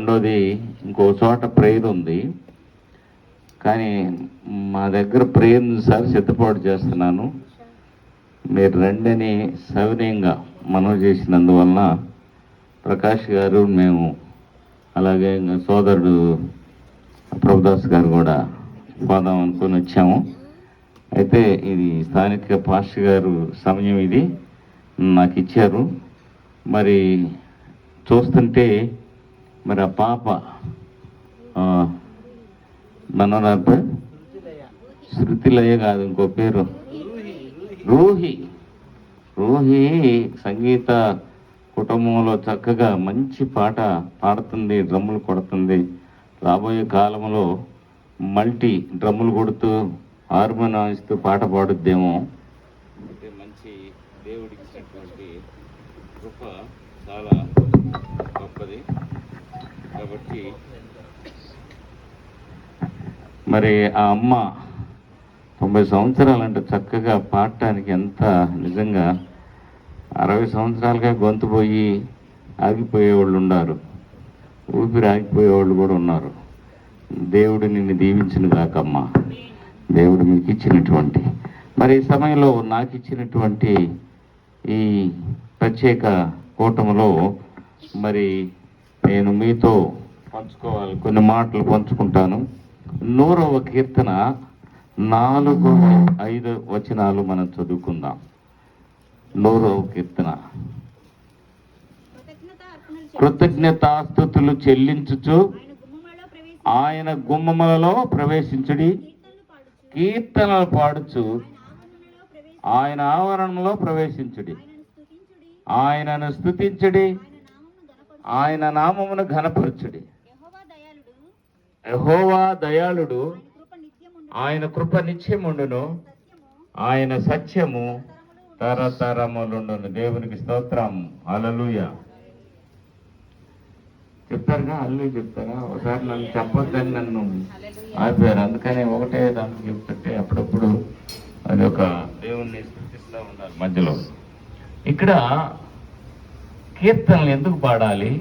రెండోది ఇంకో చోట ప్రేయర్ ఉంది, కానీ మా దగ్గర ప్రేయర్ సార్ సిద్ధపాటు చేస్తున్నాను, మీరు రండని సవినయంగా మనవి చేసినందువలన ప్రకాష్ గారు, మేము అలాగే సోదరుడు ప్రభుదాస్ గారు కూడా పోదాం అనుకుని వచ్చాము. అయితే ఇది స్థానిక పాస్టర్ గారు సమయం ఇది నాకు ఇచ్చారు. మరి చూస్తుంటే మరి ఆ పాప మనోనాథ శృతిలయ కాదు, ఇంకో పేరు రూహి సంగీత కుటుంబంలో చక్కగా మంచి పాట పాడుతుంది, డ్రమ్ములు కొడుతుంది. రాబోయే కాలంలో మల్టీ డ్రమ్ములు కొడుతూ హార్మోనియం వాయిస్తూ పాట పాడుద్దేమో. అయితే మంచి దేవుడికి ఇచ్చినటువంటి కృప చాలా గొప్పది. కాబట్టి మరి ఆ అమ్మ 90 సంవత్సరాలంటే చక్కగా పాడటానికి ఎంత నిజంగా 60 సంవత్సరాలుగా గొంతు పోయి ఆగిపోయేవాళ్ళు ఉన్నారు, ఊపిరి ఆగిపోయేవాళ్ళు కూడా ఉన్నారు. దేవుడు నిన్ను దీవించిన కాకమ్మా. దేవుడు మీకు ఇచ్చినటువంటి మరి ఈ సమయంలో నాకు ఇచ్చినటువంటి ఈ ప్రత్యేక కూటమిలో మరి నేను మీతో పంచుకోవాలి, కొన్ని మాటలు పంచుకుంటాను. 100వ కీర్తన 4-5 వచనాలు మనం చదువుకుందాం. 100వ కీర్తన. కృతజ్ఞతాస్తుతులు చెల్లించుచు ఆయన గుమ్మములలో ప్రవేశించుడి, కీర్తనలు పాడుచు ఆయన ఆవరణంలో ప్రవేశించుడి, ఆయనను స్తుతించుడి, ఆయన నామమును ఘనపరచుడి. యెహోవా దయాళుడు, ఆయన కృప నిత్యముండును, ఆయన సత్యము తరతరములుండును. దేవునికి స్తోత్రం. హల్లెలూయా. చెప్తారుగా అల్లు చెప్తారా? ఒకసారి నన్ను చెప్పొద్దని నన్ను ఆపారు, అందుకని ఒకటే దానికి చెప్తుంటే అప్పుడప్పుడు అది ఒక దేవుణ్ణి స్తుతిస్తూ ఉన్నారు మధ్యలో. ఇక్కడ కీర్తనలు ఎందుకు పాడాలి,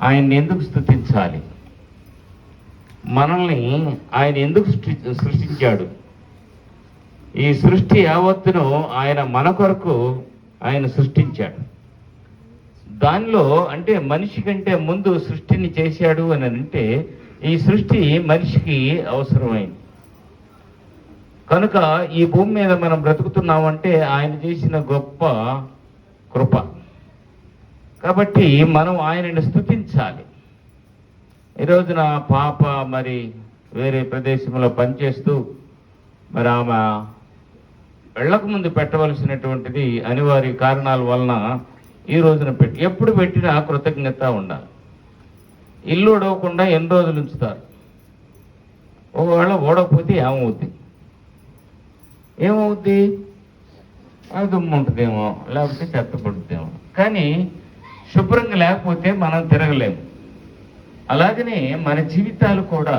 ఆయన్ని ఎందుకు స్తుతించాలి, మనల్ని ఆయన ఎందుకు సృష్టించాడు, ఈ సృష్టి యావత్తును ఆయన మన కొరకు ఆయన సృష్టించాడు. దానిలో అంటే మనిషి కంటే ముందు సృష్టిని చేశాడు అని అంటే ఈ సృష్టి మనిషికి అవసరమైంది కనుక ఈ భూమి మీద మనం బ్రతుకుతున్నామంటే ఆయన చేసిన గొప్ప కృప. కాబట్టి మనం ఆయనను స్తుతించాలి. ఈరోజున పాప మరి వేరే ప్రదేశంలో పనిచేస్తూ మరి ఆమె వెళ్ళక ముందు పెట్టవలసినటువంటిది అనివార్య కారణాల వలన ఈ రోజున ఎప్పుడు పెట్టినా కృతజ్ఞత ఉండాలి. ఇల్లు ఓడవకుండా ఎన్ని రోజులు ఉంచుతారు? ఒకవేళ ఓడకపోతే ఏమవుద్ది? అది దుమ్ము ఉంటుందేమో, లేకపోతే చెత్త పడుతుందేమో. కానీ శుభ్రంగా లేకపోతే మనం తిరగలేము. అలాగనే మన జీవితాలు కూడా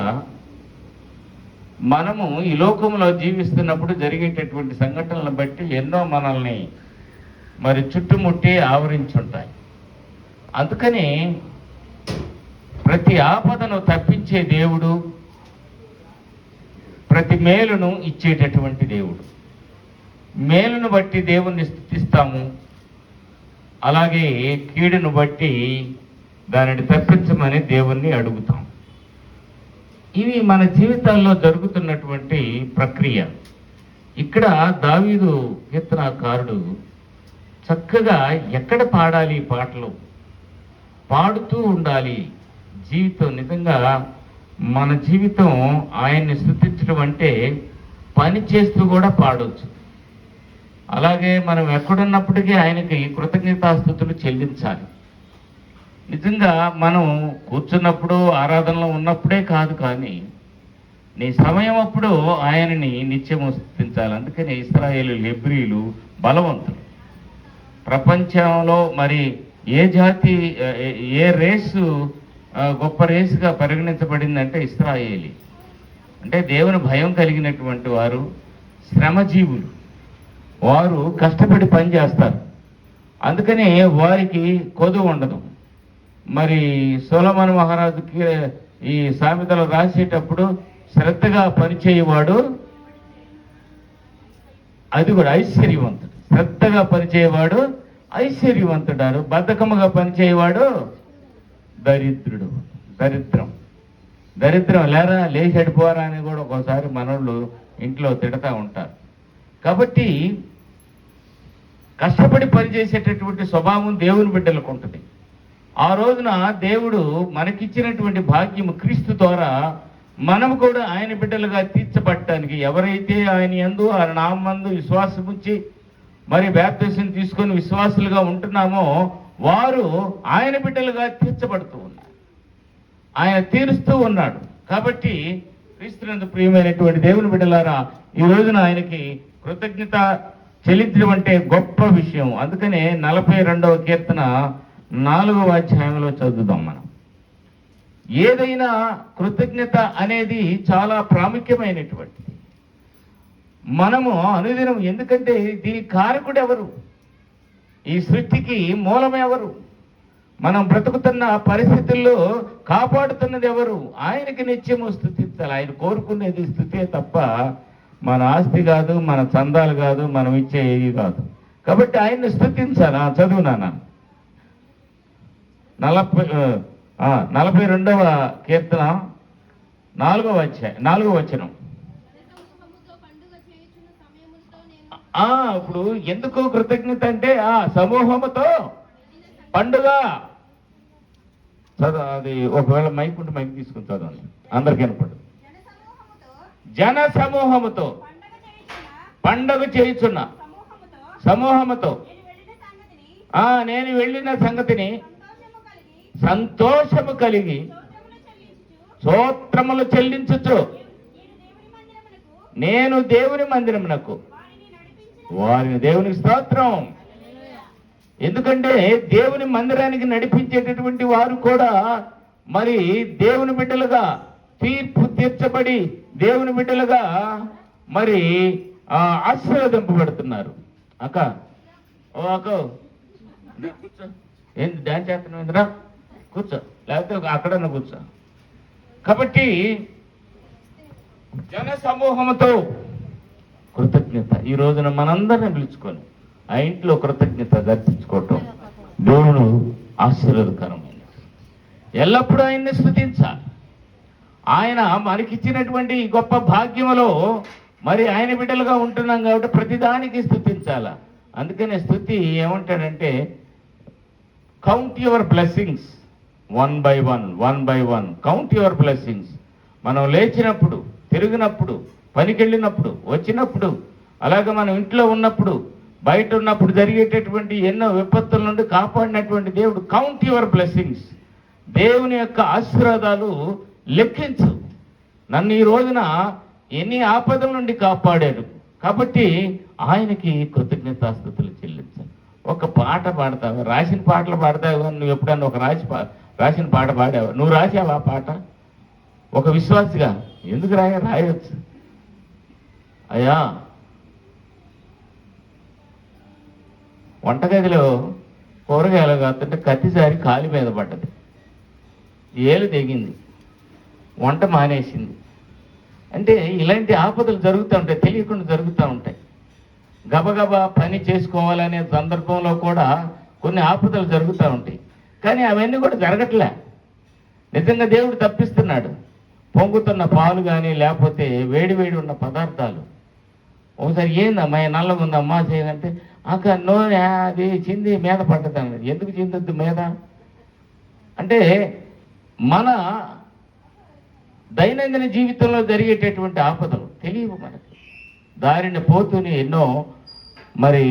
మనము ఈ లోకంలో జీవిస్తున్నప్పుడు జరిగేటటువంటి సంఘటనలను బట్టి ఎన్నో మనల్ని మరి చుట్టుముట్టి ఆవరించుంటాయి. అందుకని ప్రతి ఆపదను తప్పించే దేవుడు, ప్రతి మేలును ఇచ్చేటటువంటి దేవుడు. మేలును బట్టి దేవుణ్ణి స్తుతిస్తాము, అలాగే కీడును బట్టి దానిని తప్పించమని దేవుణ్ణి అడుగుతాం. ఇవి మన జీవితాల్లో జరుగుతున్నటువంటి ప్రక్రియ. ఇక్కడ దావీదు కీర్తనాకారుడు చక్కగా ఎక్కడ పాడాలి, పాటలు పాడుతూ ఉండాలి. జీవితం నిజంగా మన జీవితం ఆయన్ని స్తుతించడం అంటే పని చేస్తూ కూడా పాడవచ్చు. అలాగే మనం ఎక్కడున్నప్పటికీ ఆయనకి కృతజ్ఞతాస్తుతులు చెల్లించాలి. నిజంగా మనం కూర్చున్నప్పుడు ఆరాధనలో ఉన్నప్పుడే కాదు, కానీ నీ సమయం అప్పుడు ఆయనని నిత్యము స్తుతించాలి. అందుకని ఇశ్రాయేలు హెబ్రీలు బలవంతులు. ప్రపంచంలో మరి ఏ జాతి ఏ రేసు గొప్ప రేసుగా పరిగణించబడిందంటే ఇశ్రాయేలీ. అంటే దేవుని భయం కలిగినటువంటి వారు, శ్రమజీవులు, వారు కష్టపడి పని చేస్తారు. అందుకని వారికి కొదువు ఉండదు. మరి సొలొమోను మహారాజుకి ఈ సామెతలు రాసేటప్పుడు శ్రద్ధగా పనిచేయవాడు, అది కూడా ఐశ్వర్యవంతుడు. శ్రద్ధగా పనిచేయవాడు ఐశ్వర్యవంతుడారు, బద్ధకముగా పనిచేయవాడు దరిద్రుడు. దరిద్రం లేరా లేచెడిపోరా అని కూడా ఒక్కోసారి మనోళ్ళు ఇంట్లో తిడతా ఉంటారు. కాబట్టి కష్టపడి పనిచేసేటటువంటి స్వభావం దేవుని బిడ్డలకు ఉంటుంది. ఆ రోజున దేవుడు మనకిచ్చినటువంటి భాగ్యము క్రీస్తు ద్వారా మనము కూడా ఆయన బిడ్డలుగా తీర్చబడటానికి, ఎవరైతే ఆయన యందు ఆయన నామందు విశ్వాసం ఉంచి మరి బాప్తిసం తీసుకొని విశ్వాసులుగా ఉంటున్నామో వారు ఆయన బిడ్డలుగా తీర్చబడుతూ ఉన్నారు. ఆయన తీరుస్తూ ఉన్నాడు. కాబట్టి క్రీస్తునందు ప్రియమైనటువంటి దేవుని బిడ్డలారా, ఈ రోజున ఆయనకి కృతజ్ఞత చెల్లించడం అంటే గొప్ప విషయం. అందుకనే 42వ కీర్తన 4వ అధ్యాయంలో చదువుదాం. మనం ఏదైనా కృతజ్ఞత అనేది చాలా ప్రాముఖ్యమైనటువంటిది. మనము అనుదినం, ఎందుకంటే దీనికి కారకుడు ఎవరు, ఈ సృష్టికి మూలం ఎవరు, మనం బ్రతుకుతున్న పరిస్థితుల్లో కాపాడుతున్నది ఎవరు, ఆయనకి నిత్యము స్తుతించాలి. ఆయన కోరుకునేది స్తుతే తప్ప మన ఆస్తి కాదు, మన చందాలు కాదు, మనం ఇచ్చే ఏది కాదు. కాబట్టి ఆయన్ని స్తుతించాలి. చదువు నాన్న 42వ కీర్తన 4వ అధ్యాయం 4వ వచనం. ఇప్పుడు ఎందుకు కృతజ్ఞత అంటే సమూహముతో పండుగ. చదువు, అది ఒకవేళ మైక్ ఉంటే మైక్ తీసుకుని చదవండి, అందరికి వినపడు. జన సమూహముతో పండుగ చేయుచున్న సమూహముతో నేను వెళ్ళిన సంగతిని సంతోషము కలిగి స్తోత్రములు చెల్లించుచు నేను దేవుని మందిరమునకు వారిని, దేవునికి స్తోత్రం. ఎందుకంటే దేవుని మందిరానికి నడిపించేటటువంటి వారు కూడా మరి దేవుని బిడ్డలుగా తీర్పు తీర్చబడి దేవుని బిడ్డలుగా మరి ఆశీర్వదింపబడుతున్నారు. అక్క కూర్చో, ఏంటి డాన్స్ చేస్తున్నావు ఇంద్రా, కూర్చో, లేకపోతే అక్కడన్నా కూర్చో. కాబట్టి జన సమూహంతో కృతజ్ఞత ఈ రోజున మనందరిని పిలుచుకొని ఆ ఇంట్లో కృతజ్ఞత దర్శించుకోవటం దేవుడు ఆశీర్వాదకరమైనది. ఎల్లప్పుడూ ఆయన్ని స్తుతించాలి. ఆయన మనకిచ్చినటువంటి గొప్ప భాగ్యములో మరి ఆయన బిడ్డలుగా ఉంటున్నాం కాబట్టి ప్రతిదానికి స్తుతించాల. అందుకనే స్తుతి ఏమంటాడంటే count your blessings one by one count your blessings. మనం లేచినప్పుడు, తిరిగినప్పుడు, పనికి వెళ్ళినప్పుడు, వచ్చినప్పుడు, అలాగే మనం ఇంట్లో ఉన్నప్పుడు, బయట ఉన్నప్పుడు జరిగేటటువంటి ఎన్నో విపత్తుల నుండి కాపాడినటువంటి దేవుడు. Count your blessings. దేవుని యొక్క ఆశీర్వాదాలు లెక్కించు. నన్ను ఈ రోజున ఎన్ని ఆపదల నుండి కాపాడాడు. కాబట్టి ఆయనకి కృతజ్ఞతాస్తుతులు చెల్లించాలి. ఒక పాట పాడతావు, రాసిన పాటలు పాడతావు. నువ్వు ఎప్పుడన్నా ఒక రాసిన పాట పాడావు? నువ్వు రాసావా పాట? ఒక విశ్వాసిగా ఎందుకు రాయవచ్చు. అయ్యా, వంటగదిలో కూరగాయలు కాస్తుంటే కత్తిసారి కాలి మీద పడ్డది, ఏలు తెగింది, వంట మానేసింది. అంటే ఇలాంటి ఆపదలు జరుగుతూ ఉంటాయి, తెలియకుండా జరుగుతూ ఉంటాయి. గబగబా పని చేసుకోవాలనే సందర్భంలో కూడా కొన్ని ఆపదలు జరుగుతూ ఉంటాయి. కానీ అవన్నీ కూడా జరగట్లే. నిజంగా దేవుడు తప్పిస్తున్నాడు. పొంగుతున్న పాలు కానీ లేకపోతే వేడి ఉన్న పదార్థాలు. ఒకసారి ఏందమ్మా నల్లగా ఉందమ్మా చేయాలంటే అక్క నూనె అది చింది మీద పడ్డది అన్నది. ఎందుకు చిందొద్దు మీద అంటే మన దైనందిన జీవితంలో జరిగేటటువంటి ఆపదలు తెలియవు మనకి, దారిని పోతూనే ఎన్నో మరి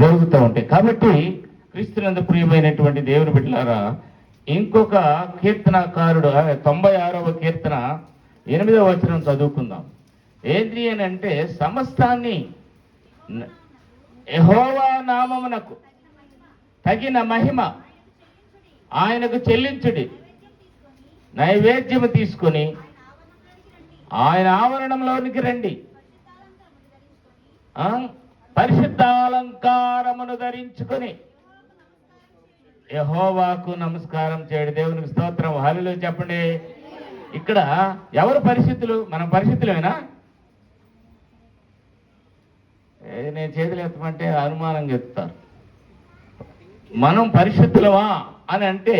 జరుగుతూ ఉంటాయి. కాబట్టి క్రీస్తునందు ప్రియమైనటువంటి దేవుని బిడ్డలారా, ఇంకొక కీర్తనకారుడు 96వ కీర్తన 8వ వచనం చదువుకుందాం. ఏంటి అని అంటే సమస్తాన్ని యెహోవా నామమునకు తగిన మహిమ ఆయనకు చెల్లించుడి. నైవేద్యము తీసుకొని ఆయన ఆవరణంలోనికి రండి. పరిశుద్ధాలంకారమును ధరించుకొని యెహోవాకు నమస్కారం చేయడు. దేవునికి స్తోత్రం. హల్లెలూయా చెప్పండి. ఇక్కడ ఎవరు పరిశుద్ధులు? మనం పరిశుద్ధులేనా? నేను చేతులు ఎత్తమంటే అనుమానంగా ఎత్తుతారు. మనం పరిశుద్ధులవా అని అంటే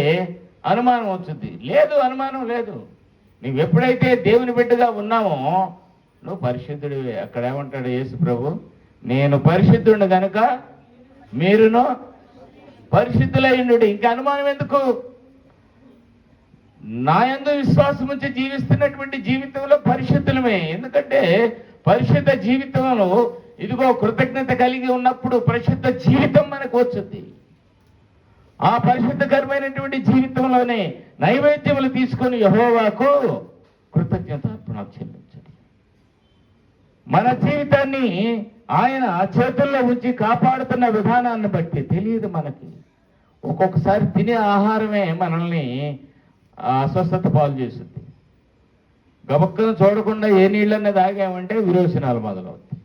అనుమానం వచ్చింది. లేదు, అనుమానం లేదు. నువ్వు ఎప్పుడైతే దేవుని బిడ్డగా ఉన్నావో నువ్వు పరిశుద్ధుడివే. అక్కడ ఏమంటాడు యేసు ప్రభు? నేను పరిశుద్ధుడిని కనుక మీరును పరిశుద్ధులయ్యుండు. ఇంకా అనుమానం ఎందుకు? నా యందు విశ్వాసం ఉంచి జీవిస్తున్నటువంటి జీవితంలో పరిశుద్ధులమే. ఎందుకంటే పరిశుద్ధ జీవితంలో ఇదిగో కృతజ్ఞత కలిగి ఉన్నప్పుడు పరిశుద్ధ జీవితం మనకు వచ్చింది. ఆ పరిశుద్ధకరమైనటువంటి జీవితంలోనే నైవేద్యములు తీసుకొని యెహోవాకు కృతజ్ఞతార్పణలు చెల్లించాలి. మన జీవితాన్ని ఆయన చేతుల్లో ఉంచి కాపాడుతున్న విధానాన్ని బట్టి తెలియదు మనకి. ఒక్కొక్కసారి తినే ఆహారమే మనల్ని అస్వస్థత పాలు చేస్తుంది. గబక్కను చూడకుండా ఏ నీళ్ళన్నా తాగామంటే విరోచనాలు మొదలవుతాయి.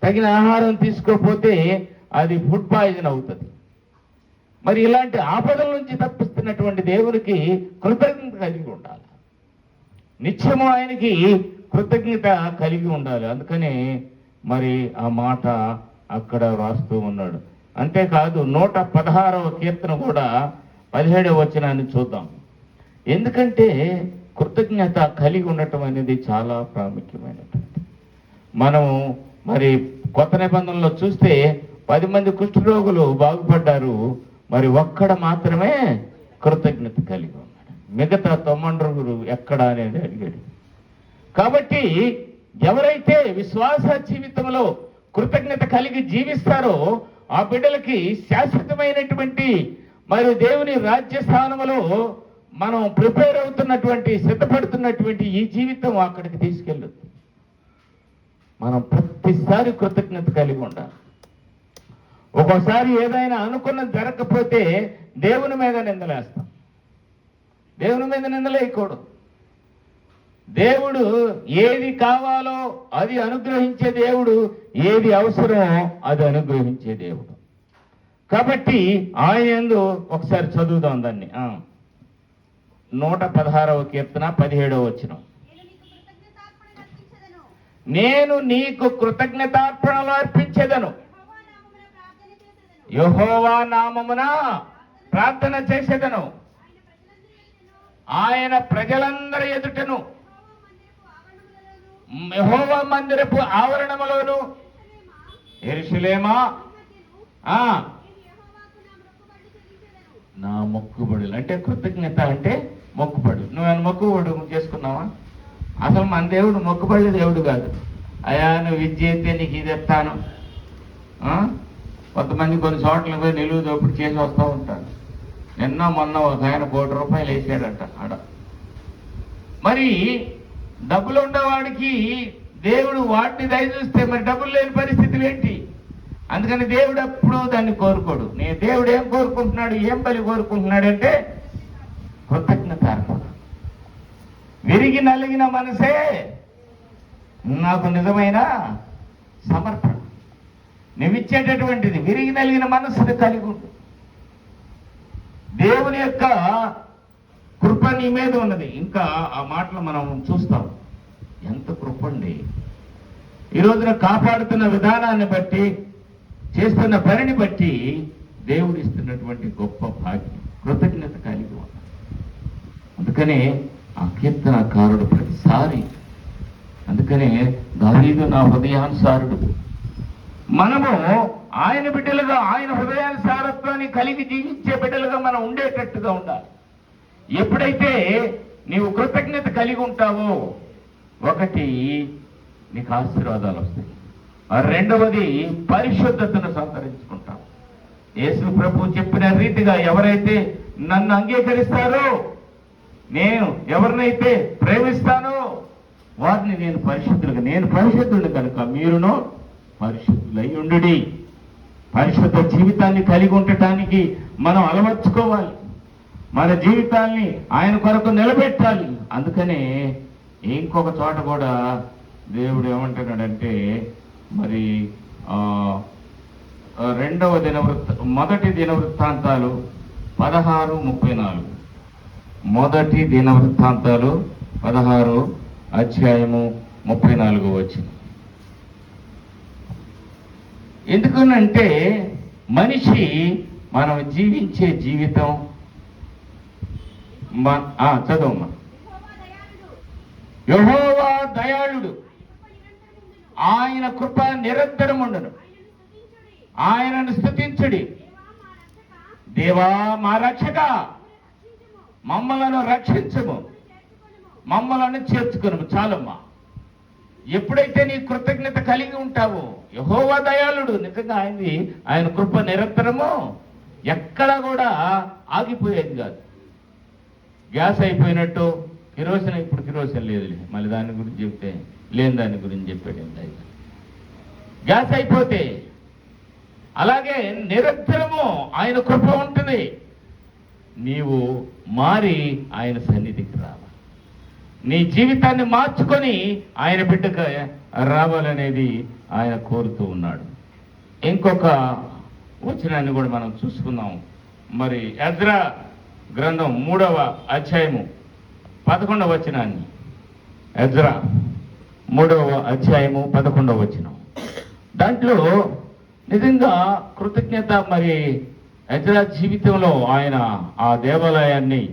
తగిన ఆహారం తీసుకోకపోతే అది ఫుడ్ పాయిజన్ అవుతుంది. మరి ఇలాంటి ఆపదల నుంచి తప్పిస్తున్నటువంటి దేవునికి కృతజ్ఞత కలిగి ఉండాలి. నిత్యము ఆయనకి కృతజ్ఞత కలిగి ఉండాలి. అందుకని మరి ఆ మాట అక్కడ రాస్తూ ఉన్నాడు. అంతేకాదు 116వ కీర్తన కూడా 17వ వచనాన్ని చూద్దాం. ఎందుకంటే కృతజ్ఞత కలిగి ఉండటం అనేది చాలా ప్రాముఖ్యమైనటువంటి. మనం మరి కొత్త నిబంధనలో చూస్తే 10 మంది కుష్ఠరోగులు బాగుపడ్డారు. మరి ఒక్కడ మాత్రమే కృతజ్ఞత కలిగి ఉన్నాడు. మిగతా 9 ఎక్కడ అనేది అడిగాడు. కాబట్టి ఎవరైతే విశ్వాస జీవితంలో కృతజ్ఞత కలిగి జీవిస్తారో ఆ బిడ్డలకి శాశ్వతమైనటువంటి మరి దేవుని రాజ్య స్థానంలో మనం ప్రిపేర్ అవుతున్నటువంటి సిద్ధపడుతున్నటువంటి ఈ జీవితం అక్కడికి తీసుకెళ్ళొద్దు. మనం ప్రతిసారి కృతజ్ఞత కలిగి ఉండాలి. ఒక్కోసారి ఏదైనా అనుకున్నది జరగకపోతే దేవుని మీద నిందలేస్తాం. దేవుని మీద నిందలేయకూడదు. దేవుడు ఏది కావాలో అది అనుగ్రహించే దేవుడు, ఏది అవసరమో అది అనుగ్రహించే దేవుడు. కాబట్టి ఆయన యందు ఒకసారి చదువుదాం దాన్ని. 116వ కీర్తన 17వ వచనం. నేను నీకు కృతజ్ఞతార్పణలు అర్పించేదను, యెహోవా నామమున ప్రార్థన చేసేదను, ఆయన ప్రజలందరి ఎదుటను యెహోవా మందిరపు ఆవరణములోను యెరూషలేమా నా మొక్కుబడులు. అంటే కృతజ్ఞత అంటే మొక్కుబడు. నువ్వేమైనా మొక్కుబడు చేసుకున్నావా? అసలు మన దేవుడు మొక్కుబడి దేవుడు కాదు. అయ్యా నువ్వు ఇది చేస్తే నీకు ఇది ఎత్తాను. కొంతమంది కొన్ని చోట్ల పోయి నిలువు దోపిడి చేసి వస్తూ ఉంటారు. మొన్న ఒక ఆయన ₹1,00,00,000 వేసాడట ఆడ. మరి డబ్బులు ఉండేవాడికి దేవుడు వాటిని దయచూస్తే మరి డబ్బులు లేని పరిస్థితులు ఏంటి? అందుకని దేవుడు ఎప్పుడు దాన్ని కోరుకోడు. దేవుడు ఏం కోరుకుంటున్నాడు, ఏం బలి కోరుకుంటున్నాడంటే కృతజ్ఞతార్పణ. విరిగి నలిగిన మనసే నాకు నిజమైన సమర్పణ. నువ్విచ్చేటటువంటిది విరిగి నలిగిన మనస్సుని కలిగి ఉండు. దేవుని యొక్క కృప నీ మీద ఉన్నది. ఇంకా ఆ మాటలు మనం చూస్తాం. ఎంత కృప అండి! ఈ రోజున కాపాడుతున్న విధానాన్ని బట్టి, చేస్తున్న పనిని బట్టి దేవుడు ఇస్తున్నటువంటి గొప్ప భాగ్యం కృతజ్ఞత కలిగి ఉన్నాడు. అందుకనే ఆ కీర్తనకారుడు ప్రతిసారి, అందుకనే దావీదు నా హృదయానుసారుడు. మనము ఆయన బిడ్డలుగా, ఆయన హృదయానుసారత్వాన్ని కలిగి జీవించే బిడ్డలుగా మనం ఉండేటట్టుగా ఉండాలి. ఎప్పుడైతే నీవు కృతజ్ఞత కలిగి ఉంటావో, ఒకటి నీకు ఆశీర్వాదాలు వస్తాయి, రెండవది పరిశుద్ధతను సంతరించుకుంటావు. యేసు ప్రభు చెప్పిన రీతిగా ఎవరైతే నన్ను అంగీకరిస్తారో, నేను ఎవరినైతే ప్రేమిస్తానో వారిని నేను పరిశుద్ధుడు కనుక మీరును పరిశుద్ధులై ఉండుడి. పరిశుద్ధ జీవితాన్ని కలిగి ఉండటానికి మనం అలవర్చుకోవాలి. మన జీవితాన్ని ఆయన కొరకు నిలబెట్టాలి. అందుకనే ఇంకొక చోట కూడా దేవుడు ఏమంటున్నాడంటే, మరి మొదటి దినవృత్తాంతాలు 16:34. మొదటి దినవృత్తాంతాలు 16:34. ఎందుకనంటే మనిషి మనం జీవించే జీవితం చదవమ్మా. యెహోవా దయాళుడు, ఆయన కృప నిరంతరముండును. ఆయనను స్తుతించుడి. దేవా మా రక్షక, మమ్మలను రక్షించము, మమ్మలను చేర్చుకును. చాలమ్మా. ఎప్పుడైతే నీ కృతజ్ఞత కలిగి ఉంటావో, యెహోవా దయాళుడు, నిజంగా ఆయన కృప నిరంతరము, ఎక్కడ కూడా ఆగిపోయేది కాదు. గ్యాస్ అయిపోయినట్టు కిరోసిన్, ఇప్పుడు కిరోసిన్ లేదు, మళ్ళీ దాని గురించి చెప్తే లేని దాని గురించి చెప్పాడు. గ్యాస్ అయిపోతే అలాగే నిరంతరము ఆయన కృప ఉంటుంది. నీవు మారి ఆయన సన్నిధికి రావాలి. నీ జీవితాన్ని మార్చుకొని ఆయన బిడ్డకు రావాలనేది ఆయన కోరుతూ ఉన్నాడు. ఇంకొక వచనాన్ని కూడా మనం చూసుకుందాం. మరి ఎజ్రా గ్రంథం 3వ అధ్యాయము 11వ వచనాన్ని. ఎజ్రా 3వ అధ్యాయము 11వ వచనం. దాంట్లో నిజంగా కృతజ్ఞత. మరి ఎజ్రా జీవితంలో ఆయన ఆ దేవాలయాన్ని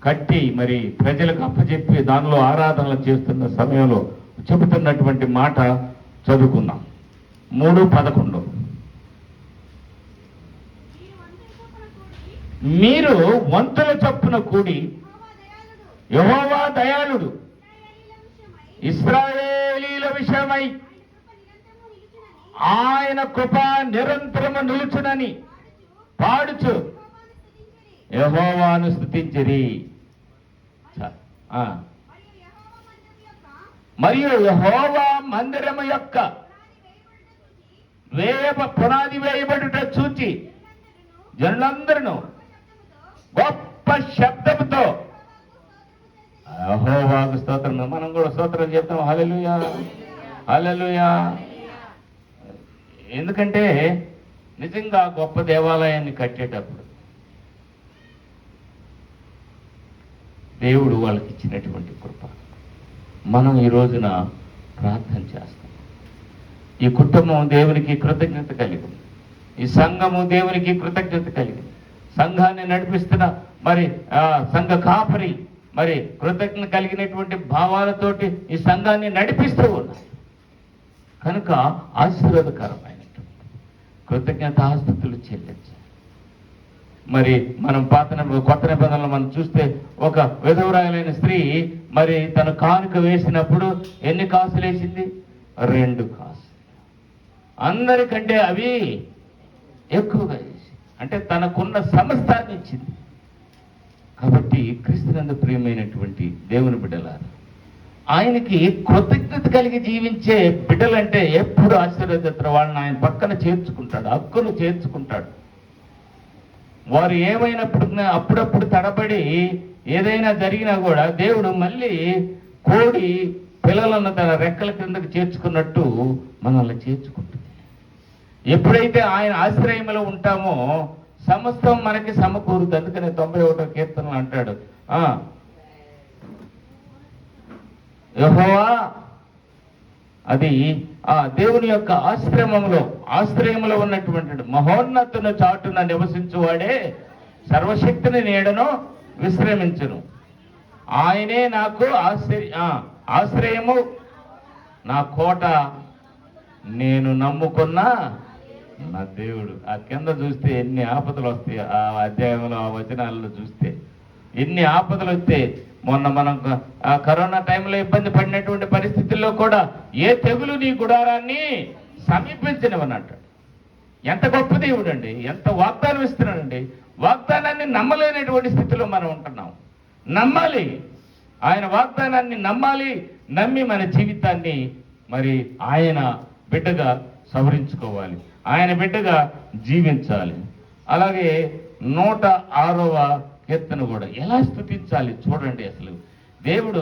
కట్టి మరి ప్రజలకు అప్పచెప్పి దానిలో ఆరాధనలు చేస్తున్న సమయంలో చెబుతున్నటువంటి మాట చదువుకుందాం. 3:11. మీరు వంతుల చొప్పున కూడి యెహోవా దయాళుడు, ఇశ్రాయేలీల విషయమై ఆయన కృప నిరంతరము నిలుచునని పాడుచు యెహోవాను స్తుతించిరి. మరియు యెహోవా మందిరము యొక్క పునాది వేయబడుట చూచి జనులందరూ గొప్ప శబ్దముతో యెహోవాకు స్తోత్రం. మనం కూడా స్తోత్రం చెప్తాం. హల్లెలూయా, హల్లెలూయా. ఎందుకంటే నిజంగా గొప్ప దేవాలయాన్ని కట్టేటప్పుడు దేవుడు వాళ్ళకి ఇచ్చినటువంటి కృప మనం ఈ రోజున ప్రార్థన చేస్తాం. ఈ కుటుంబం దేవునికి కృతజ్ఞత కలిగింది. ఈ సంఘము దేవునికి కృతజ్ఞత కలిగింది. సంఘాన్ని నడిపిస్తున్న మరి సంఘ కాపరి మరి కృతజ్ఞత కలిగినటువంటి భావాలతోటి ఈ సంఘాన్ని నడిపిస్తూ ఉన్నారు. కనుక ఆశీర్వాదకరమైనటువంటి కృతజ్ఞత ఆస్తుతులు చెల్లించాలి. మరి మనం కొత్త నిబంధనలు మనం చూస్తే ఒక విధవరాలైన స్త్రీ మరి తను కానుక వేసినప్పుడు ఎన్ని కాసులు వేసింది? 2 కాసులు. అందరికంటే అవి ఎక్కువగా వేసి, అంటే తనకున్న సమస్తాన్ని ఇచ్చింది. కాబట్టి క్రీస్తునందు ప్రియమైనటువంటి దేవుని బిడ్డలారా, ఆయనకి కృతజ్ఞత కలిగి జీవించే బిడ్డలంటే ఎప్పుడు ఆశీర్వదిస్తారు. వాళ్ళని ఆయన పక్కన చేర్చుకుంటాడు, హక్కును చేర్చుకుంటాడు. వారు ఏమైనప్పుడు అప్పుడప్పుడు తడబడి ఏదైనా జరిగినా కూడా దేవుడు మళ్ళీ కోడి పిల్లలను తన రెక్కల కిందకు చేర్చుకున్నట్టు మనల్ని చేర్చుకుంటుంది. ఎప్పుడైతే ఆయన ఆశ్రయంలో ఉంటామో సమస్తం మనకి సమకూరుతుంది. అందుకని 91వ కీర్తనలో అంటాడు, యెహోవా అది దేవుని యొక్క ఆశ్రయములో ఉన్నటువంటి మహోన్నతుని చాటున నివసించువాడే సర్వశక్తిని నీడను విశ్రమించును. ఆయనే నాకు ఆశ్రయము, నా కోట, నేను నమ్ముకున్న నా దేవుడు. ఆ కింద చూస్తే ఎన్ని ఆపదలు వస్తాయి. ఆ అధ్యాయంలో ఆ వచనాలలో చూస్తే ఎన్ని ఆపదలు వస్తే, మొన్న మనం ఆ కరోనా టైంలో ఇబ్బంది పడినటువంటి పరిస్థితుల్లో కూడా ఏ తెగులు నీ గుడారాన్ని సమీపించనివన్నట్టు. ఎంత గొప్ప దేవుడు అండి, ఎంత వాగ్దానం ఇస్తున్నాడండి. వాగ్దానాన్ని నమ్మలేనటువంటి స్థితిలో మనం ఉంటున్నాం. నమ్మాలి, ఆయన వాగ్దానాన్ని నమ్మాలి. నమ్మి మన జీవితాన్ని మరి ఆయన బిడ్డగా సవరించుకోవాలి, ఆయన బిడ్డగా జీవించాలి. అలాగే 106వ కీర్తన కూడా ఎలా స్తుతించాలి చూడండి. అసలు దేవుడు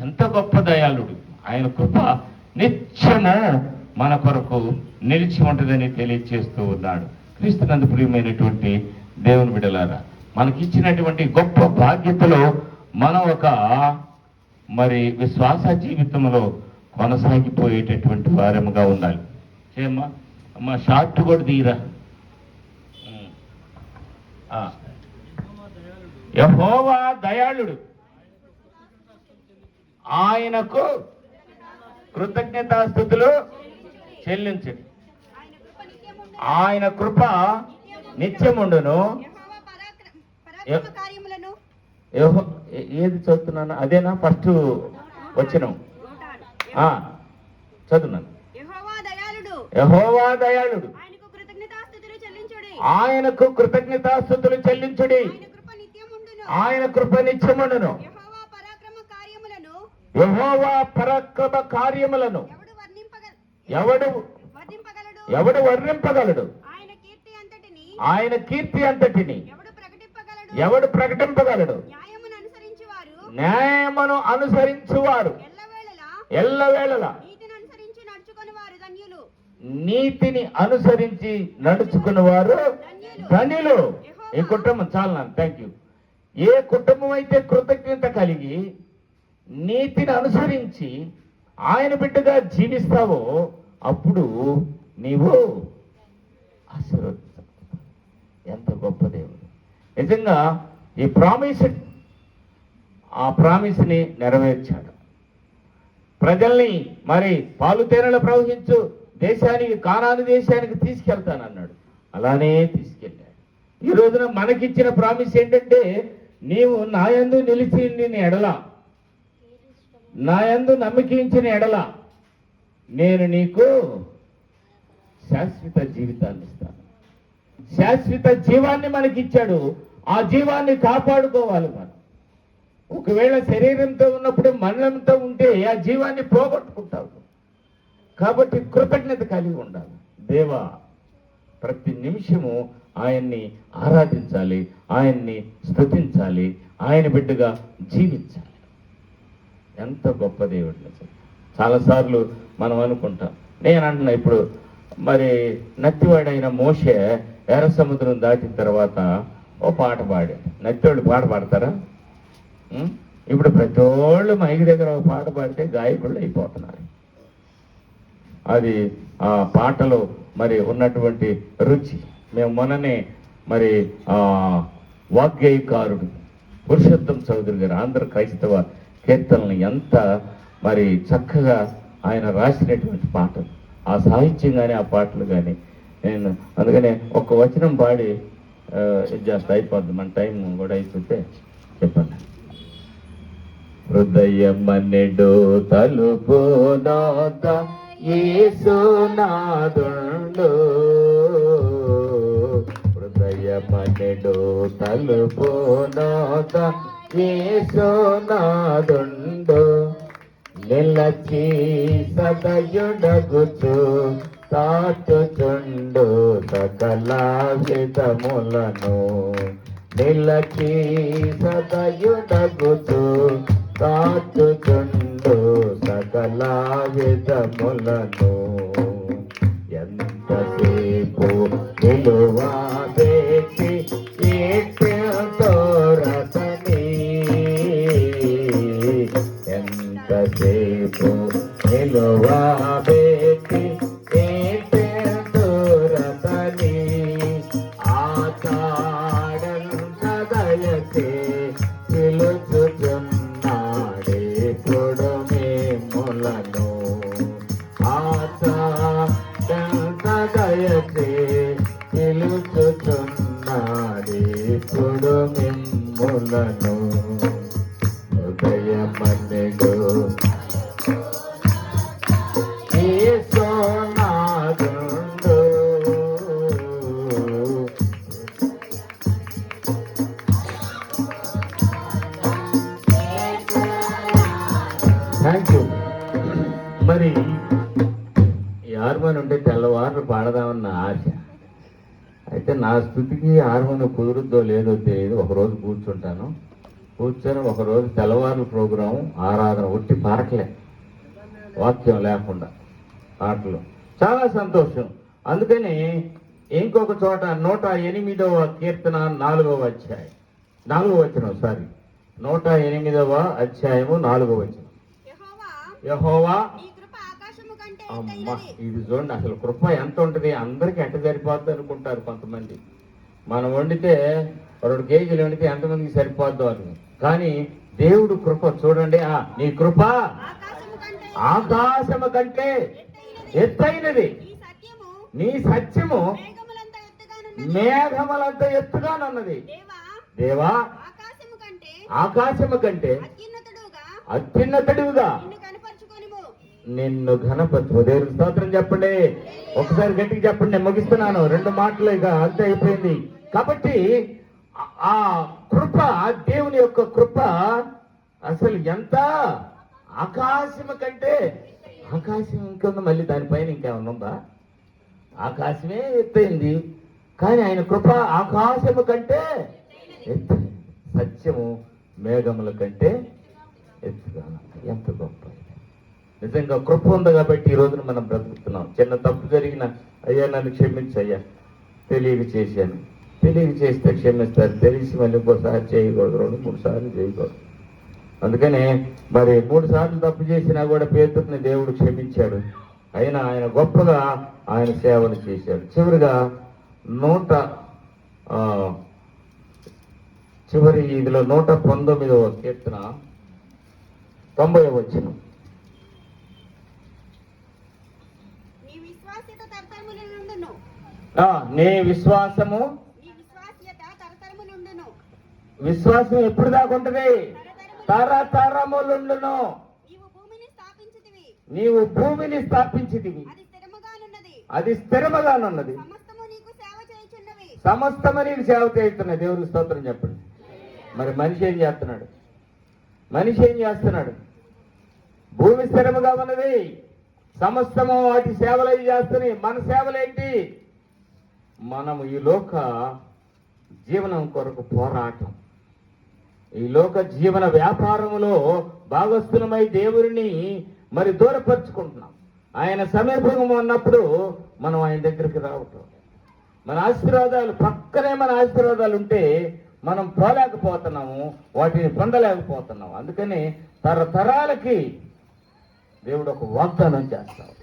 ఎంత గొప్ప దయాళుడు. ఆయన కృప నిత్యము మన కొరకు నిలిచి ఉంటుందని తెలియజేస్తూ ఉన్నాడు. క్రీస్తునందు ప్రియమైనటువంటి దేవుని బిడ్డలారా, మనకిచ్చినటువంటి గొప్ప బాధ్యతలో మనం ఒక మరి విశ్వాస జీవితంలో కొనసాగిపోయేటటువంటి వారముగా ఉండాలి. ఏమ్మా అమ్మా షార్ట్ కూడా తీరా. యెహోవా దయాళుడు, ఆయనకు కృతజ్ఞతాస్తుతులు చెల్లించండి. ఆయన కృప నిత్యముండును. ఏది చదువుతున్నాను అదేనా ఫస్ట్ వచ్చినాం చదువున్నాను. యెహోవా దయాళుడు, ఆయనకు కృతజ్ఞతాస్తుతులు చెల్లించుడి. ఆయన కృప నిత్యముండును. యెహోవా పరాక్రమ కార్యములను ఎవడు వర్ణింపగలడు? ఆయన కీర్తి అంతటిని ఎవడు ప్రకటింపగలడు? న్యాయమును అనుసరించువారు ఎల్లవేళలా నీతిని అనుసరించి నడుచుకున్న వారు ధన్యులు. ఈ కుటుంబం చాలా థ్యాంక్ యూ. ఏ కుటుంబం అయితే కృతజ్ఞత కలిగి నీతిని అనుసరించి ఆయన బిడ్డగా జీవిస్తావో అప్పుడు నీవు ఆశీర్వదిస్తావు. ఎంత గొప్ప దేవుడు! నిజంగా ఈ ప్రామిస్ని నెరవేర్చాడు. ప్రజల్ని మరి పాలు తేనెలు ప్రవహించు దేశానికి, కానాను దేశానికి తీసుకెళ్తానన్నాడు. అలానే తీసుకెళ్ళాడు. ఈ రోజున మనకిచ్చిన ప్రామిస్ ఏంటంటే, నీవు నా యందు నిలిచి నీ ఎడల, నా యందు నమ్మకించిన ఎడల నేను నీకు శాశ్వత జీవితాన్ని ఇస్తాను. శాశ్వత జీవాన్ని మనకిచ్చాడు. ఆ జీవాన్ని కాపాడుకోవాలి మనం. ఒకవేళ శరీరంతో ఉన్నప్పుడు మనలంతో ఉంటే ఆ జీవాన్ని పోగొట్టుకుంటావు. కాబట్టి కృతజ్ఞత కలిగి ఉండాలి. దేవా, ప్రతి నిమిషము ఆయన్ని ఆరాధించాలి, ఆయన్ని స్తుతించాలి, ఆయన బిడ్డగా జీవించాలి. ఎంత గొప్ప దేవుడు! చాలాసార్లు మనం అనుకుంటాం. నేను అంటున్నా, ఇప్పుడు మరి నత్తివాడైన మోషే ఎర్ర సముద్రం దాటిన తర్వాత ఓ పాట పాడాడు. నత్తివాడు పాట పాడతారా? ఇప్పుడు ప్రతి వాళ్ళు మైకి దగ్గర ఒక పాట పాడితే గాయకుళ్ళు అయిపోతున్నారు. అది ఆ పాటలో మరి ఉన్నటువంటి రుచి. మేము మొన్ననే మరి వాగ్గేయకారుడు పురుషోత్తం చౌదరి గారు ఆంధ్ర క్రైస్తవ కీర్తనలు ఎంత మరి చక్కగా ఆయన రాసినటువంటి పాటలు, ఆ సాహిత్యం కానీ ఆ పాటలు కానీ, నేను అందుకనే ఒక వచనం పాడి ఇది చేస్తా, అయిపోద్ది మన టైం కూడా అయిపోతే చెప్పండి. హృదయమనెడు తలుపు నోత యేసునాథుండు, హృదయమనెడు తలుపు నోత యేసునాథుండు, నిలచి సదయుడగుచు తాటుచుండు సకల విధములను, నిలచి సదయుడగుచు తాటుచుండు సకల విధములను, ఎంతసేపు నిలువా పెట్టి తోరతని, ఎంతసేపు నిలువా పెట్టి తోరతని, ఆచాడంత దయచే పిలుచుచున్నాడే ఇప్పుడు మేములను, ఆచాడంత దయచే పిలుచుచున్నాడే ఇప్పుడు మిమ్ములను, హృదయమనెడు యేసునాథుండు. Thank you. మరి ఈ హార్మోన్ ఉంటే తెల్లవారు పాడదామన్న ఆశ. అయితే నా స్థితికి హార్మోన్ కుదురుద్దో లేదో తెలియదు. ఒకరోజు కూర్చొని ఒకరోజు తెల్లవారు ప్రోగ్రాం ఆరాధన ఒట్టి పాటలే, వాక్యం లేకుండా పాటలు, చాలా సంతోషం. అందుకని ఇంకొక చోట 108వ కీర్తన 4వ అధ్యాయం 4వ వచనం, సారీ, 108వ అధ్యాయము 4వ వచనం. యెహోవా, అమ్మా, ఇది చూడండి, అసలు కృప ఎంత ఉంటుంది. అందరికీ ఎట్ట సరిపోద్ది అనుకుంటారు కొంతమంది. మనం వండితే 2 కేజీలు వండితే ఎంతమందికి సరిపోద్దు అని. కానీ దేవుడు కృప చూడండి, నీ కృప ఆకాశము కంటే ఎత్తైనది, నీ సత్యము మేఘములంత ఎత్తుగానున్నది. దేవా, ఆకాశము కంటే అత్యున్నతుడివిగా నిన్ను ఘనపరచు. దేవుని స్తోత్రం చెప్పండి. ఒకసారి గట్టిగా చెప్పండి. నేను ముగిస్తున్నాను, 2 మాటలు, ఇక అంతే అయిపోయింది. కాబట్టి ఆ కృప, దేవుని యొక్క కృప అసలు ఎంత, ఆకాశము కంటే, ఆకాశం ఇంకొంది, మళ్ళీ దానిపైన ఇంకేమన్నా ఉందా? ఆకాశమే ఎత్తైంది, కానీ ఆయన కృప ఆకాశము కంటే ఎత్తైంది, సత్యము మేఘముల కంటే ఎత్తుగా. ఎంత గొప్ప! నిజంగా కృప ఉంది కాబట్టి ఈ రోజున మనం బ్రతుకుతున్నాం. చిన్న తప్పు జరిగిన, అయ్యా నన్ను క్షమించయ్యా, తెలియక చేశాను, తెలియక చేస్తే క్షమిస్తారు, తెలిసి మళ్ళీ ఇంకోసారి చేయకూడదు, 2-3 సార్లు చేయకూడదు. అందుకనే మరి 3 సార్లు తప్పు చేసినా కూడా పేతురుని దేవుడు క్షమించాడు. అయినా ఆయన గొప్పగా ఆయన సేవను చేశాడు. చివరిగా చివరి ఇదిలో 119వ కీర్తన 90వ వచనం. నీ విశ్వాసము, విశ్వాసం ఎప్పుడు దాకా ఉంటుంది? తరతరములుండును. నీవు భూమిని స్థాపించితివి, అది స్థిరముగానున్నది, సమస్తము నీకు సేవ చేస్తున్నది. దేవుని స్తోత్రం చెప్పండి. మరి మనిషి ఏం చేస్తున్నాడు? మనిషి ఏం చేస్తున్నాడు? భూమి స్థిరముగా ఉన్నది, సమస్తము వాటి సేవలు చేస్తున్నాయి. మన సేవలేంటి? మనము ఈ లోక జీవనం కొరకు పోరాటం, ఈ లోక జీవన వ్యాపారములో భాగస్థులమై దేవుడిని మరి దూరపరుచుకుంటున్నాం. ఆయన సమీపంగా ఉన్నప్పుడు మనం ఆయన దగ్గరికి రావటం, మన ఆశీర్వాదాలు పక్కనే మన ఆశీర్వాదాలు ఉంటే మనం పోలేకపోతున్నాము, వాటిని పొందలేకపోతున్నాము. అందుకని తరతరాలకి దేవుడు ఒక వాగ్దానం చేస్తాడు.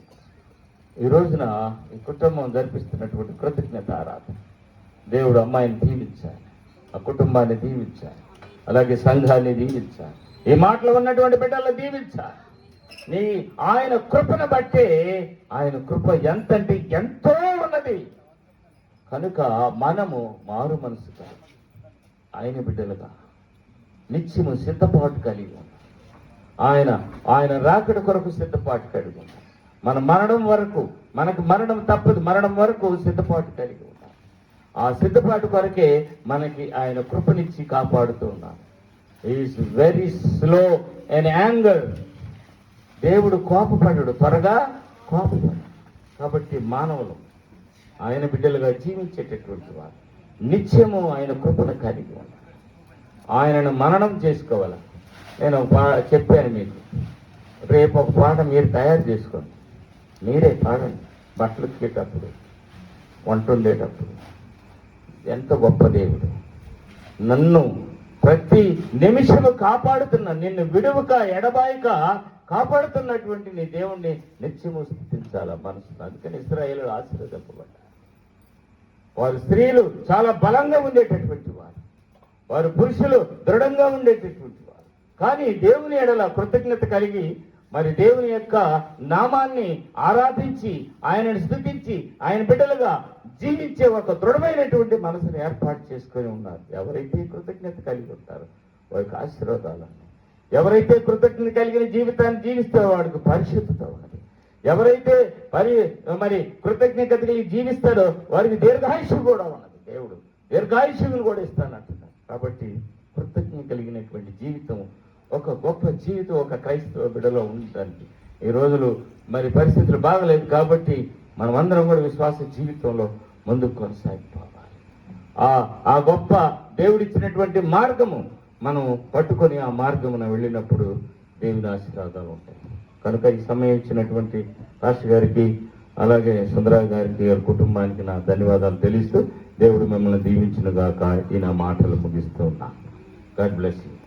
ఈ రోజున ఈ కుటుంబం జరిపిస్తున్నటువంటి కృతజ్ఞత ఆరాధన, దేవుడు అమ్మాయిని దీవించాలి, ఆ కుటుంబాన్ని దీవించాలి, అలాగే సంఘాన్ని దీవించాలి, ఈ మాటలు ఉన్నటువంటి బిడ్డలను దీవించాలి. నీ ఆయన కృపను బట్టే, ఆయన కృప ఎంతంటే ఎంతో ఉన్నది. కనుక మనము మారు మనసుగా ఆయన బిడ్డలుగా నిత్యము సిద్ధపాటు కలిగి ఉన్నాం. ఆయన రాకడ కొరకు సిద్ధపాటు కలిగి ఉన్నాం. మన మరణం వరకు, మనకు మరణం తప్పదు, మరణం వరకు సిద్ధపాటు కలిగి ఉన్నాం. ఆ సిద్ధపాటు కొరకే మనకి ఆయన కృపనిచ్చి కాపాడుతూ ఉన్నాడు. Is very slow in anger. దేవుడు కోపపడడు, త్వరగా కోపపడు. కాబట్టి మానవులు ఆయన బిడ్డలుగా జీవించేటటువంటి వారు నిత్యము ఆయన కృపను కలిగి ఉన్నారు. ఆయనను మననం చేసుకోవాలి. నేను చెప్పాను మీకు, రేపు ఒక పాట మీరు తయారు చేసుకోండి, మీరే పాడండి. బట్టలు ఉతికేటప్పుడు, వంట వండేటప్పుడు. ఎంత గొప్ప దేవుడు! నన్ను ప్రతి నిమిషము కాపాడుతున్నా, నిన్ను విడువక ఎడబాయక కాపాడుతున్నటువంటి నీ దేవుణ్ణి నిత్యము స్థుతించాల మనసును. అందుకని ఇశ్రాయేలు ఆశీర్వదింపబడ్డారు. వారు స్త్రీలు చాలా బలంగా ఉండేటటువంటి వారు, వారు పురుషులు దృఢంగా ఉండేటటువంటి వారు. కానీ దేవుని ఎడల కృతజ్ఞత కలిగి మరి దేవుని యొక్క నామాన్ని ఆరాధించి ఆయనను స్తుతించి ఆయన బిడ్డలుగా జీవించే ఒక దృఢమైనటువంటి మనసును ఏర్పాటు చేసుకొని ఉన్నారు. ఎవరైతే కృతజ్ఞత కలిగి ఉంటారో వారికి ఆశీర్వాదాలు. ఎవరైతే కృతజ్ఞత కలిగిన జీవితాన్ని జీవిస్తారో వాడికి పరిశుద్ధత ఉన్నది. ఎవరైతే మరి కృతజ్ఞత కలిగి జీవిస్తాడో వారికి దీర్ఘాయుష్యం కూడా ఉన్నది. దేవుడు దీర్ఘాయుష్యం కూడా ఇస్తానంటున్నాడు. కాబట్టి కృతజ్ఞత కలిగినటువంటి జీవితం ఒక గొప్ప జీవితం ఒక క్రైస్తవ బిడ్డలో ఉండడానికి ఈ రోజులు మరి పరిస్థితులు బాగలేదు. కాబట్టి మనం అందరం కూడా విశ్వాస జీవితంలో ముందుకు కొనసాగిపోవాలి. ఆ గొప్ప దేవుడిచ్చినటువంటి మార్గము మనం పట్టుకొని ఆ మార్గమున వెళ్ళినప్పుడు దేవుని ఆశీర్వాదాలు ఉంటాయి. కనుక ఈ సమయం ఇచ్చినటువంటి రాష్ట్ర గారికి, అలాగే సుందరరావు గారికి, వారి కుటుంబానికి నా ధన్యవాదాలు తెలుస్తూ దేవుడు మిమ్మల్ని దీవించును గాక ఈ నా మాటలు ముగిస్తూ ఉన్నాను. God bless you.